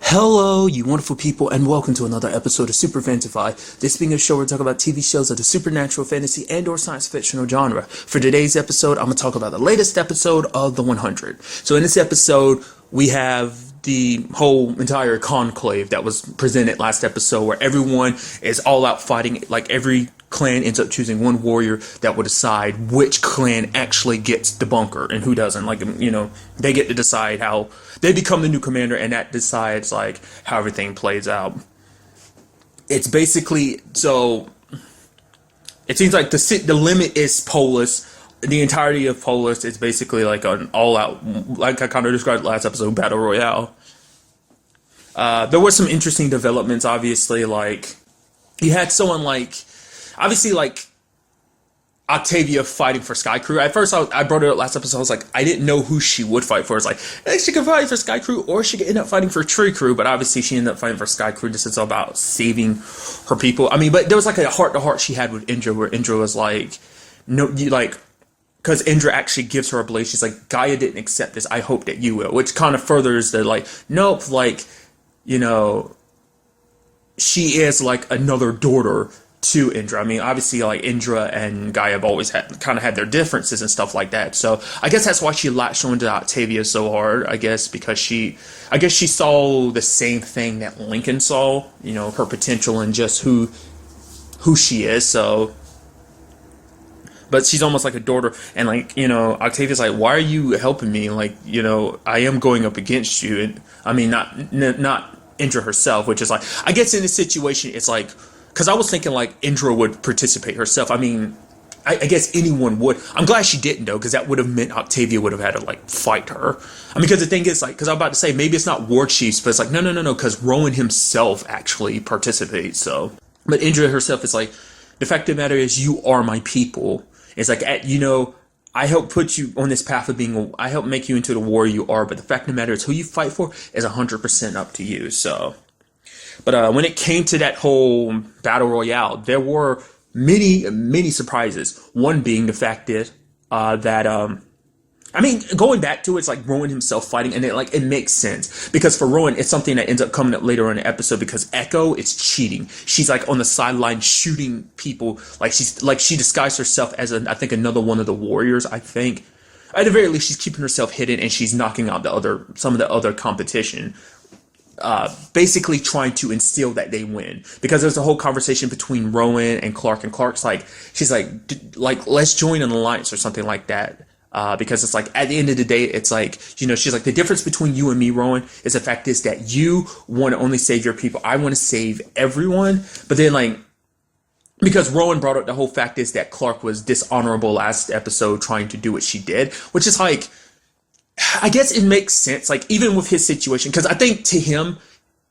Hello, you wonderful people, and welcome to another episode of Super-Fanta-Fi. This being a show where we talk about TV shows of the supernatural, fantasy, and/or science fictional genre. For today's episode, I'm going to talk about the latest episode of The 100. So in this episode, we have the whole entire conclave that was presented last episode, where everyone is all out fighting. Like, every clan ends up choosing one warrior that will decide which clan actually gets the bunker and who doesn't. Like, they get to decide how they become the new commander, and that decides like how everything plays out. It's basically, so it seems like the limit is Polis. The entirety of Polis is basically like an all-out, like I kind of described last episode, battle royale. There were some interesting developments. Obviously, like you had someone like, obviously, like Octavia fighting for Sky Crew. At first, I brought it up last episode. I was like, I didn't know who she would fight for. It's like, she could fight for Sky Crew, or she could end up fighting for Tree Crew. But obviously, she ended up fighting for Sky Crew. This is all about saving her people. I mean, but there was like a heart-to-heart she had with Indra, where Indra was like, no, you like, because Indra actually gives her a blade. She's like, Gaia didn't accept this. I hope that you will. Which kind of furthers the like, nope, like, she is like another daughter to Indra. I mean, obviously, like Indra and Gaia have always had their differences and stuff like that. So I guess that's why she latched onto Octavia so hard. I guess because she saw the same thing that Lincoln saw. Her potential and just who she is. So, but she's almost like a daughter, and like Octavia's like, why are you helping me? Like, I am going up against you, and I mean, not Indra herself, which is like, I guess in this situation, it's like. Because I was thinking like Indra would participate herself. I mean, I guess anyone would. I'm glad she didn't though, because that would have meant Octavia would have had to like fight her. I mean, because the thing is like, because I'm about to say maybe it's not war chiefs, but it's like no, because Rowan himself actually participates. So, but Indra herself is like, the fact of the matter is, you are my people. It's like I help put you on this path of being. I help make you into the warrior you are. But the fact of the matter is, who you fight for is 100% up to you. So. But when it came to that whole battle royale, there were many surprises. One being the fact that I mean, going back to it, it's like Rowan himself fighting, and it makes sense because for Rowan, it's something that ends up coming up later in the episode because Echo is cheating. She's like on the sideline shooting people, like she disguised herself as I think another one of the warriors. I think at the very least she's keeping herself hidden, and she's knocking out some of the other competition. Basically trying to instill that they win, because there's a whole conversation between Rowan and Clark's like, she's like let's join an alliance or something like that, because it's like at the end of the day, it's like, she's like, the difference between you and me, Rowan, is the fact is that you want to only save your people, I want to save everyone. But then like, because Rowan brought up the whole fact is that Clark was dishonorable last episode trying to do what she did, which is like, I guess it makes sense, like, even with his situation, because I think to him,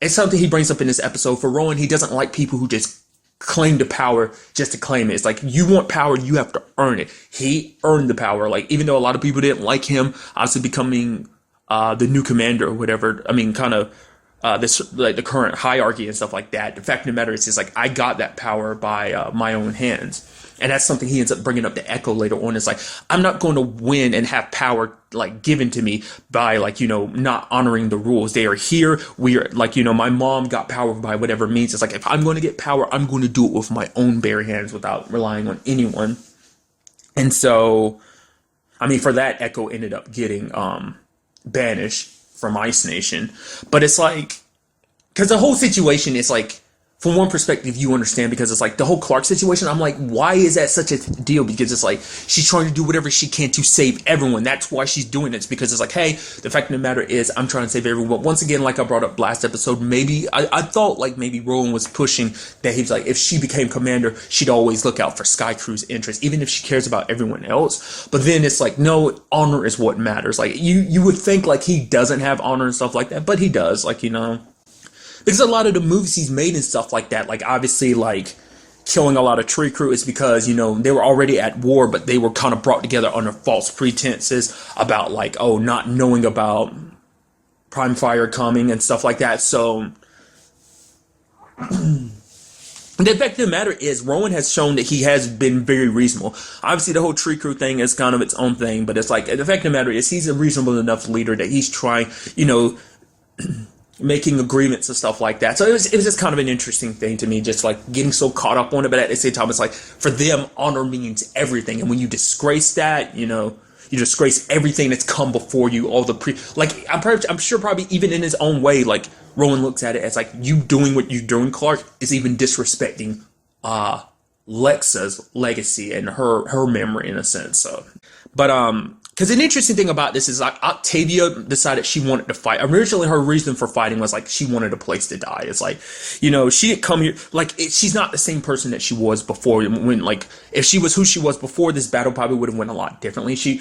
it's something he brings up in this episode. For Rowan, he doesn't like people who just claim the power just to claim it. It's like, you want power, you have to earn it. He earned the power, like, even though a lot of people didn't like him, obviously becoming the new commander or whatever, I mean, kind of this, like, the current hierarchy and stuff like that. The fact of the matter is, like, I got that power by my own hands. And that's something he ends up bringing up to Echo later on. It's like, I'm not going to win and have power like given to me by like, not honoring the rules. They are here. We are like, my mom got power by whatever means. It's like, if I'm going to get power, I'm going to do it with my own bare hands without relying on anyone. And so, I mean, for that, Echo ended up getting banished from Ice Nation. But it's like, because the whole situation is like, from one perspective, you understand, because it's like the whole Clark situation. I'm like, why is that such a deal? Because it's like she's trying to do whatever she can to save everyone. That's why she's doing it. It's because it's like, hey, the fact of the matter is, I'm trying to save everyone. But once again, like I brought up last episode, maybe I thought like maybe Rowan was pushing that he was like, if she became commander, she'd always look out for Sky Crew's interests, even if she cares about everyone else. But then it's like, no, honor is what matters. Like you would think like he doesn't have honor and stuff like that, but he does. Like because a lot of the movies he's made and stuff like that, like obviously like killing a lot of Tree Crew is because, they were already at war, but they were kind of brought together under false pretenses about like, not knowing about Prime Fire coming and stuff like that. So the fact of the matter is, Rowan has shown that he has been very reasonable. Obviously, the whole Tree Crew thing is kind of its own thing, but it's like, the fact of the matter is, he's a reasonable enough leader that he's trying, making agreements and stuff like that. So it was just kind of an interesting thing to me, just like getting so caught up on it. But at the same time, it's like for them, honor means everything. And when you disgrace that, you know, you disgrace everything that's come before you, all the like I'm sure probably even in his own way, like Rowan looks at it as like you doing what you're doing, Clark, is even disrespecting Lexa's legacy and her memory in a sense. So, but because an interesting thing about this is like Octavia decided she wanted to fight. Originally, her reason for fighting was like she wanted a place to die. It's like, you know, she had come here like she's not the same person that she was before. When like if she was who she was before, this battle probably would have went a lot differently. She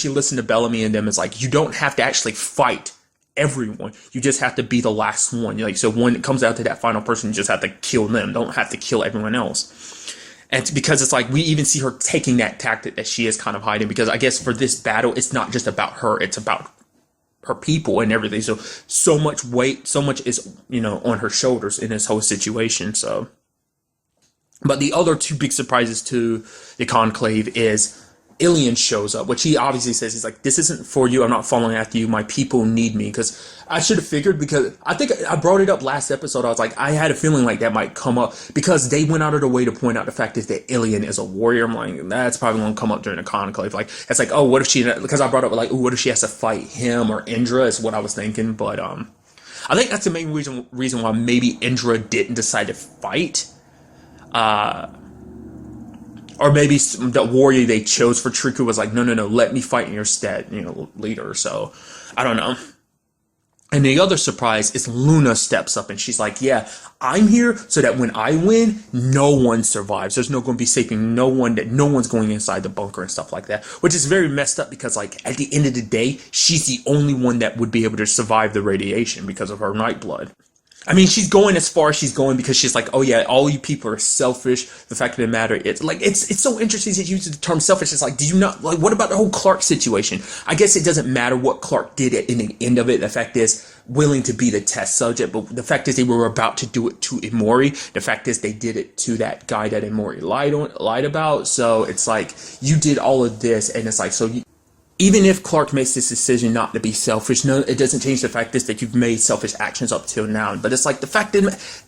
listened to Bellamy and them. Is like you don't have to actually fight everyone. You just have to be the last one. Like so, when it comes out to that final person, you just have to kill them. Don't have to kill everyone else. And because it's like we even see her taking that tactic that she is kind of hiding, because I guess for this battle, it's not just about her, it's about her people and everything. So much weight, so much is, you know, on her shoulders in this whole situation. So, but the other two big surprises to the conclave is Ilian shows up, which he obviously says, he's like, this isn't for you. I'm not following after you. My people need me. Because I should have figured, because I think I brought it up last episode. I was like, I had a feeling like that might come up because they went out of their way to point out the fact is that Ilian is a warrior. I'm like, that's probably going to come up during the conclave. Like, it's like, oh, what if she, because I brought up like, oh, what if she has to fight him or Indra is what I was thinking. But I think that's the main reason why maybe Indra didn't decide to fight. Or maybe the warrior they chose for Triku was like, no, let me fight in your stead, you know, leader. So, I don't know. And the other surprise is Luna steps up and she's like, yeah, I'm here so that when I win, no one survives. There's no going to be saving no one's going inside the bunker and stuff like that. Which is very messed up because, like, at the end of the day, she's the only one that would be able to survive the radiation because of her night blood. I mean, she's going as far as she's going because she's like, oh yeah, all you people are selfish. The fact of the matter, it's like, it's so interesting that you use the term selfish. It's like, do you not, like, what about the whole Clark situation? I guess it doesn't matter what Clark did in the end of it. The fact is, willing to be the test subject, but the fact is they were about to do it to Imori. The fact is they did it to that guy that Imori lied about. So it's like, you did all of this, and it's like, so you, even if Clark makes this decision not to be selfish, no, it doesn't change the fact is that you've made selfish actions up till now. But it's like the fact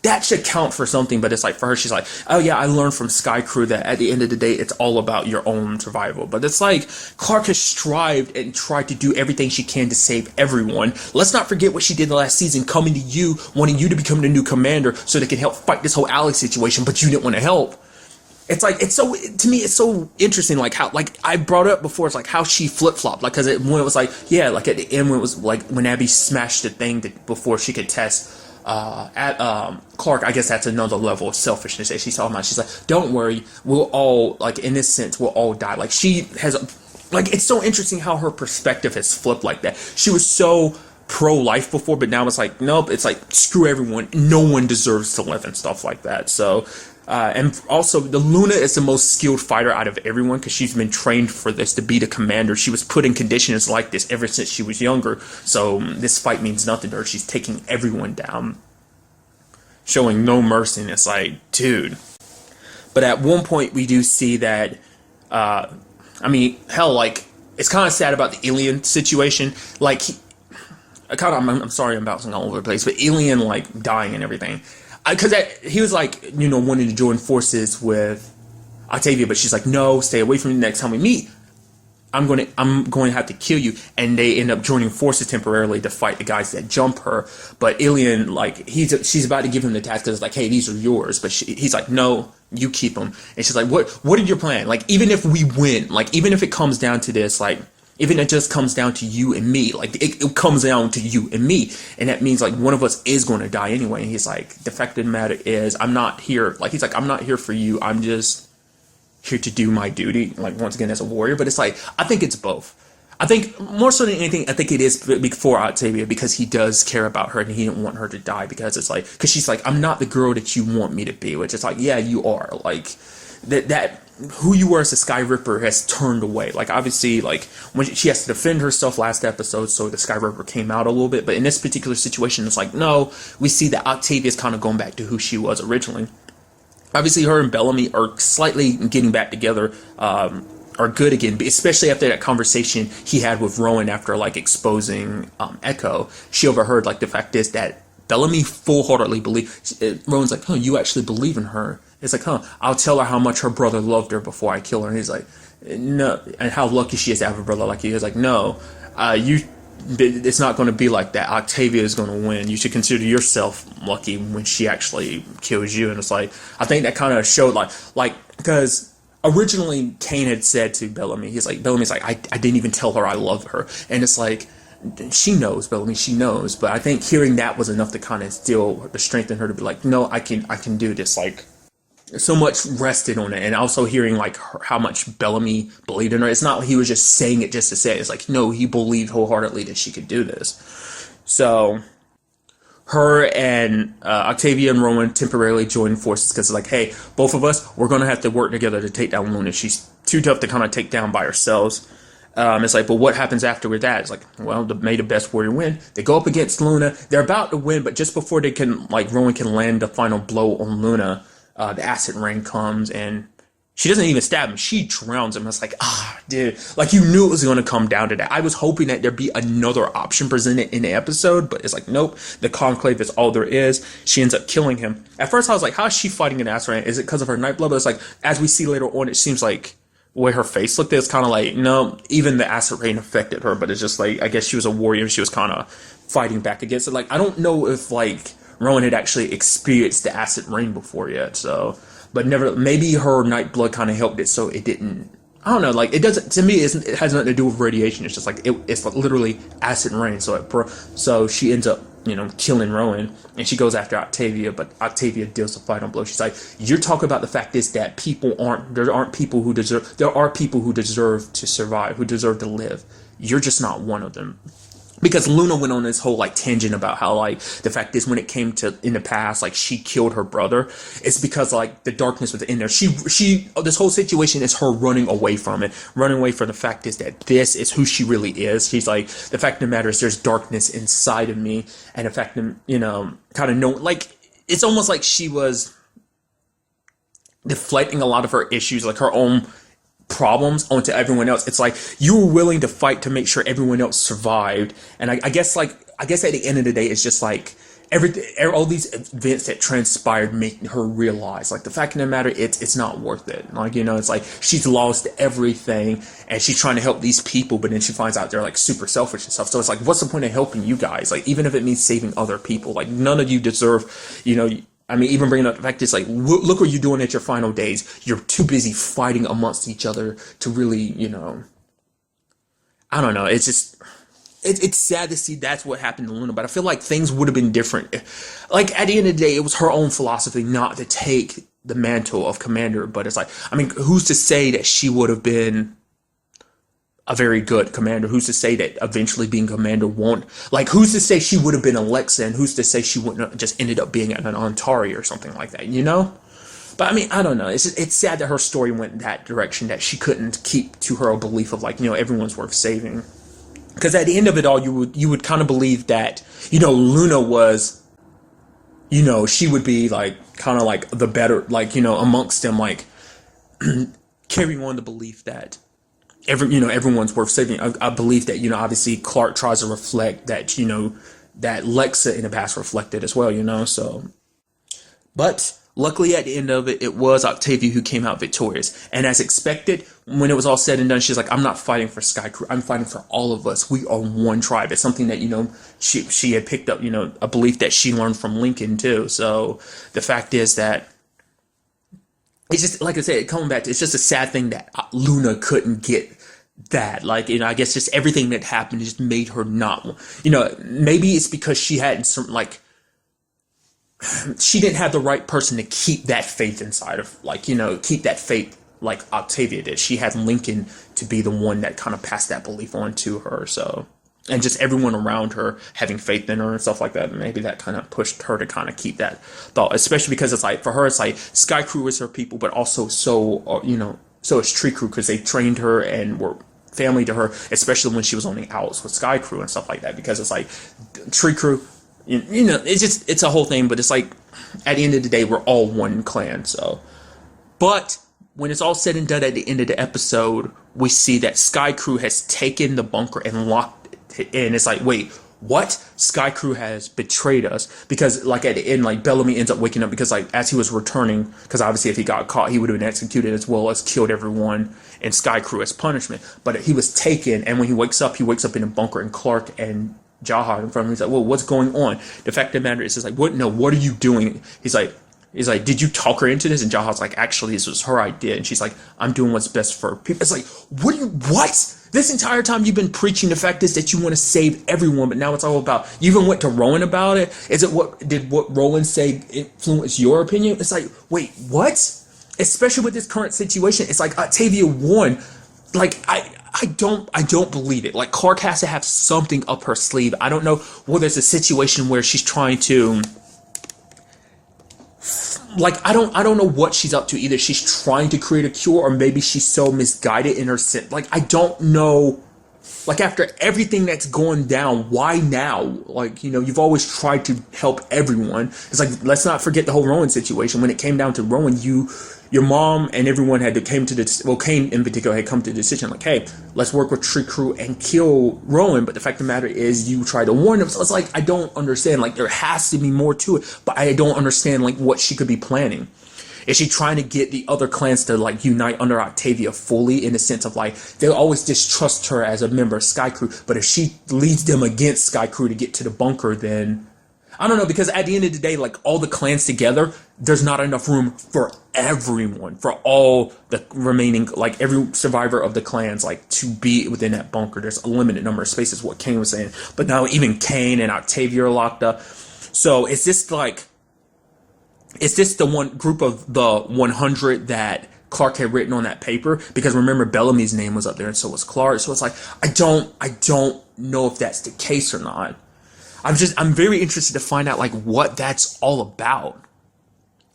that should count for something. But it's like for her, she's like, oh yeah, I learned from Sky Crew that at the end of the day, it's all about your own survival. But it's like Clark has strived and tried to do everything she can to save everyone. Let's not forget what she did the last season, coming to you, wanting you to become the new commander so they can help fight this whole Alex situation, but you didn't want to help. It's like, it's so, to me, it's so interesting, like how, like I brought it up before, it's like how she flip-flopped, like, cause when it was like, yeah, like at the end when it was like, when Abby smashed the thing before she could test, Clark, I guess that's another level of selfishness that she's talking about. She's like, don't worry, we'll all, like, in this sense, we'll all die. Like, she has, like, it's so interesting how her perspective has flipped like that. She was so pro-life before, but now it's like, nope, it's like, screw everyone, no one deserves to live and stuff like that, so... and also, the Luna is the most skilled fighter out of everyone because she's been trained for this to be the commander. She was put in conditions like this ever since she was younger. So this fight means nothing to her. She's taking everyone down, showing no mercy. And it's like, dude. But at one point, we do see that, I mean, hell, like, it's kind of sad about the Ilian situation. Like, I'm sorry I'm bouncing all over the place, but Ilian, like, dying and everything. Because he was like, you know, wanting to join forces with Octavia, but she's like, no, stay away from me. Next time we meet, I'm going to have to kill you. And they end up joining forces temporarily to fight the guys that jump her. But Ilian, like, she's about to give him the task because it's like, hey, these are yours. But he's like, no, you keep them. And she's like, what is your plan? Like, even if we win, like, even if it comes down to this, like, even if it just comes down to you and me, like, it comes down to you and me. And that means, like, one of us is going to die anyway. And he's like, the fact of the matter is, I'm not here. Like, he's like, I'm not here for you. I'm just here to do my duty, like, once again, as a warrior. But it's like, I think it's both. I think, more so than anything, I think it is for Octavia because he does care about her and he didn't want her to die because it's like, because she's like, I'm not the girl that you want me to be. Which is like, yeah, you are. Like, that who you were as a Sky Ripper has turned away. Like, obviously, like, when she has to defend herself last episode, so the Sky Ripper came out a little bit. But in this particular situation, it's like, no, we see that Octavia's kind of going back to who she was originally. Obviously, her and Bellamy are slightly getting back together. are good again, especially after that conversation he had with Rowan after like exposing Echo. She overheard like the fact is that Bellamy full-heartedly believed. Rowan's like, "Huh, you actually believe in her?" It's like, "Huh, I'll tell her how much her brother loved her before I kill her." And he's like, "No," and how lucky she is to have a brother like you. He's like, "No, you." It's not going to be like that. Octavia is going to win. You should consider yourself lucky when she actually kills you. And it's like, I think that kind of showed like because originally Kane had said to Bellamy, Bellamy's like, I didn't even tell her I love her. And it's like, she knows, Bellamy, she knows. But I think hearing that was enough to kind of instill the strength in her to be like, no, I can do this. Like, so much rested on it, and also hearing like how much Bellamy believed in her. It's not like he was just saying it just to say it. It's like, no, he believed wholeheartedly that she could do this. So her and Octavia and Rowan temporarily joined forces because it's like, hey, both of us, we're gonna have to work together to take down Luna. She's too tough to kind of take down by ourselves. It's like, but what happens after that? It's like, well, may the best warrior win. They go up against Luna. They're about to win, but just before they can, like, Rowan can land the final blow on Luna, the acid rain comes and she doesn't even stab him. She drowns him. It's like, dude, like you knew it was going to come down to that. I was hoping that there'd be another option presented in the episode, but it's like, nope, the conclave is all there is. She ends up killing him. At first I was like, how is she fighting an acid rain? Is it because of her night blood? But it's like, as we see later on, it seems like the way her face looked, it's kind of like, no, even the acid rain affected her, but it's just like, I guess she was a warrior and she was kind of fighting back against it. Like, I don't know if like Rowan had actually experienced the acid rain before yet, so, but never, maybe her night blood kind of helped it so it didn't, I don't know, like, it doesn't, to me, it has nothing to do with radiation, it's just like, it's like literally acid rain, so she ends up, killing Rowan, and she goes after Octavia, but Octavia deals the final blow. She's like, you're talking about the fact is that there are people who deserve to survive, who deserve to live. You're just not one of them. Because Luna went on this whole like tangent about how like the fact is when it came to in the past like she killed her brother, it's because like the darkness was in there. She this whole situation is her running away from it, running away from the fact is that this is who she really is. She's like, the fact of the matter is there's darkness inside of me, and the fact of kind of know, like it's almost like she was deflecting a lot of her issues, like her own problems, onto everyone else. It's like you were willing to fight to make sure everyone else survived, and I guess at the end of the day, it's just like all these events that transpired make her realize, like, the fact of the matter, it's not worth it. Like, it's like she's lost everything, and she's trying to help these people, but then she finds out they're like super selfish and stuff. So it's like, what's the point of helping you guys? Like, even if it means saving other people, like none of you deserve, I mean, even bringing up the fact is like, look what you're doing at your final days. You're too busy fighting amongst each other to really, I don't know. It's just, it's sad to see that's what happened to Luna, but I feel like things would have been different. Like, at the end of the day, it was her own philosophy not to take the mantle of commander, but it's like, I mean, who's to say that she would have been a very good commander? Who's to say that eventually being commander won't, like, who's to say she would have been Alexa, and who's to say she wouldn't have just ended up being an Antari or something like that, But I mean, I don't know. It's sad that her story went that direction, that she couldn't keep to her belief of like, everyone's worth saving. Because at the end of it all, you would kind of believe that, Luna was, she would be like, kind of like the better, like, amongst them, like, carrying on the belief that everyone's worth saving. I believe that, obviously Clark tries to reflect that, that Lexa in the past reflected as well, so. But luckily at the end of it, it was Octavia who came out victorious. And as expected, when it was all said and done, she's like, I'm not fighting for Sky Crew. I'm fighting for all of us. We are one tribe. It's something that, she had picked up, a belief that she learned from Lincoln too. So the fact is that it's just, like I said, coming back to, it's just a sad thing that Luna couldn't get that. Like, I guess just everything that happened just made her not, maybe it's because she hadn't some, like, she didn't have the right person to keep that faith inside of, like, keep that faith like Octavia did. She had Lincoln to be the one that kind of passed that belief on to her. So, and just everyone around her having faith in her and stuff like that, maybe that kind of pushed her to kind of keep that thought, especially because it's like, for her, it's like Sky Crew is her people, but also so is Tree Crew, because they trained her and were family to her, especially when she was on the outs with Sky Crew and stuff like that, because it's like Tree Crew, it's a whole thing, but it's like, at the end of the day, we're all one clan, so. But when it's all said and done at the end of the episode, we see that Sky Crew has taken the bunker and locked it in. It's like, wait, what? Sky Crew has betrayed us, because like at the end, like Bellamy ends up waking up because like as he was returning, because obviously if he got caught, he would have been executed as well as killed everyone in Sky Crew as punishment. But he was taken, and when he wakes up in a bunker, and Clark and Jahar in front of him. He's like, well, what's going on? The fact of the matter is, it's like, what? No, what are you doing? He's like, did you talk her into this? And Jaha's like, actually, this was her idea. And she's like, I'm doing what's best for people. It's like, what? This entire time you've been preaching the fact is that you want to save everyone, but now it's all about, you even went to Rowan about it. Is it what Rowan say influence your opinion? It's like, wait, what? Especially with this current situation, it's like Octavia won. Like, I don't believe it. Like, Clark has to have something up her sleeve. I don't know whether there's a situation where she's trying to, like, I don't know what she's up to. Either she's trying to create a cure, or maybe she's so misguided in her sin. Like, I don't know. Like, after everything that's going down, why now? Like, you know, you've always tried to help everyone. It's like, let's not forget the whole Rowan situation. When it came down to Rowan, your mom and everyone came in particular had come to the decision, like, hey, let's work with Tree Crew and kill Rowan. But the fact of the matter is, you tried to warn them. So it's like, I don't understand. Like, there has to be more to it, but I don't understand, like, what she could be planning. Is she trying to get the other clans to, like, unite under Octavia fully, in the sense of, like, they'll always distrust her as a member of Sky Crew, but if she leads them against Sky Crew to get to the bunker, then I don't know, because at the end of the day, like, all the clans together, there's not enough room for everyone, for all the remaining, like, every survivor of the clans, like, to be within that bunker. There's a limited number of spaces, what Kane was saying. But now even Kane and Octavia are locked up. So is this the one group of the 100 that Clark had written on that paper? Because remember, Bellamy's name was up there, and so was Clark. So it's like, I don't know if that's the case or not. I'm very interested to find out, like, what that's all about.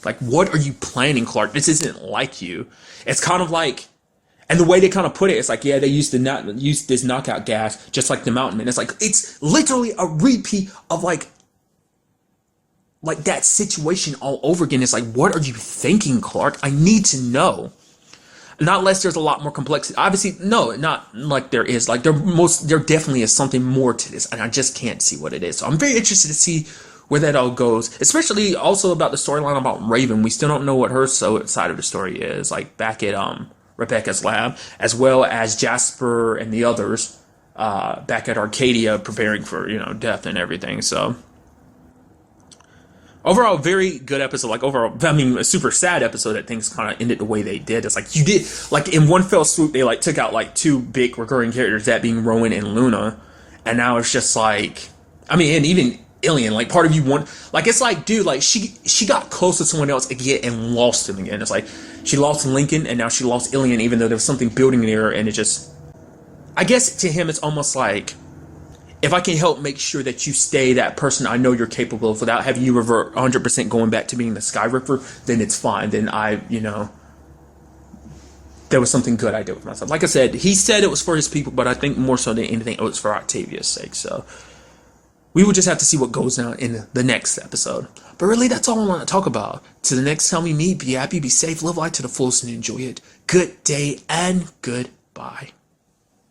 Like, what are you planning, Clark? This isn't like you. It's kind of like, and the way they kind of put it, it's like, yeah, they used this knockout gas, just like the Mountain Men. It's like, it's literally a repeat of like that situation all over again. It's like, what are you thinking, Clark? I need to know. Not unless there's a lot more complexity. Obviously, no, not like there is. Like, there definitely is something more to this, and I just can't see what it is. So I'm very interested to see where that all goes, especially also about the storyline about Raven. We still don't know what her side of the story is, like back at Rebecca's lab, as well as Jasper and the others back at Arcadia preparing for, you know, death and everything. So overall, very good episode. Like, overall, I mean, a super sad episode that things kind of ended the way they did. It's like, you did, like, in one fell swoop, they, like, took out, like, two big recurring characters, that being Rowan and Luna. And now it's just like, I mean, and even Ilian, like, part of you want, like, it's like, dude, like, she got close to someone else again and lost him again. It's like, she lost Lincoln, and now she lost Ilian, even though there was something building there, and it just, I guess to him, it's almost like, if I can help make sure that you stay that person I know you're capable of without having you revert 100% going back to being the Sky Ripper, then it's fine. Then there was something good I did with myself. Like I said, he said it was for his people, but I think more so than anything, it was for Octavia's sake. So we will just have to see what goes down in the next episode. But really, that's all I want to talk about. To the next time we meet, be happy, be safe, live life to the fullest, and enjoy it. Good day and goodbye.